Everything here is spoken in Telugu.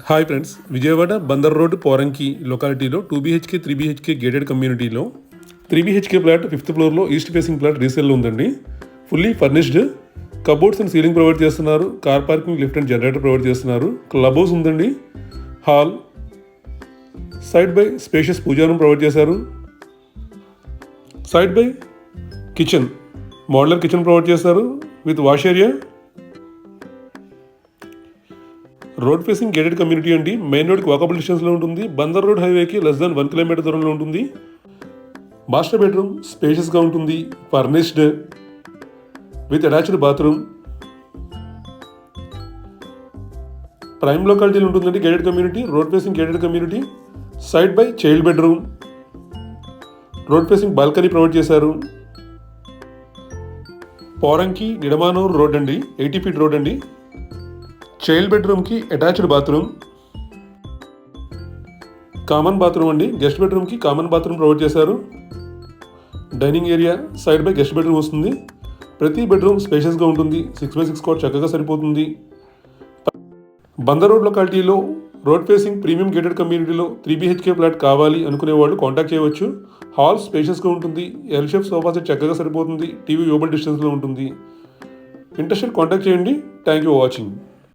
Hi friends, Vijayawada Bandar road Poranki లొకాలిటీలో 2 BHK 3 BHK గేటెడ్ కమ్యూనిటీలో 3 BHK ఫ్లాట్ 5th ఫ్లోర్లో ఈస్ట్ ఫేసింగ్ ఫ్లాట్ రీసేల్లో ఉందండి. Fully furnished, cupboards and ceiling provide చేస్తున్నారు. Car parking, lift and generator provide చేస్తున్నారు. క్లబ్ హౌస్ ఉందండి. Hall, side by spacious puja room provide చేశారు. Side by kitchen, modular kitchen provide చేస్తారు with wash area. Road facing gated community అండి. మెయిన్ రోడ్కి వాకబుల్ డిస్టెన్స్లో ఉంటుంది. బందర్ రోడ్ హైవేకి లెస్ దాన్ 1 కిలోమీటర్ దూరంలో ఉంటుంది. మాస్టర్ బెడ్రూమ్ స్పేషియస్గా ఉంటుంది, furnished with attached bathroom. Prime లొకాలిటీలో ఉంటుందండి gated community, road facing gated community. Side by child bedroom, road facing balcony provide చేశారు. పోరంకి నిడమానూర్ రోడ్ అండి, 80 feet రోడ్ అండి. చైల్డ్ బెడ్రూమ్కి అటాచ్డ్ బాత్రూమ్, కామన్ బాత్రూమ్ అండి. గెస్ట్ బెడ్రూమ్కి కామన్ బాత్రూమ్ ప్రొవైడ్ చేశారు. Dining area, side by guest bedroom వస్తుంది. ప్రతి బెడ్రూమ్ స్పేషియస్గా ఉంటుంది. 6x6 కాట్ చక్కగా సరిపోతుంది. బందర్ రోడ్ లొకాలిటీలో రోడ్ ఫేసింగ్ ప్రీమియం గేటెడ్ కమ్యూనిటీలో 3 BHK ఫ్లాట్ కావాలి అనుకునే వాళ్ళు కాంటాక్ట్ చేయవచ్చు. హాల్ స్పేషియస్గా ఉంటుంది. ఎల్ షేప్ సోఫా సెట్ చక్కగా సరిపోతుంది. టీవీ యూబల్ డిస్టెన్స్లో ఉంటుంది. ఇంట్రెస్టెడ్ కాంటాక్ట్ చేయండి. Thank you for watching.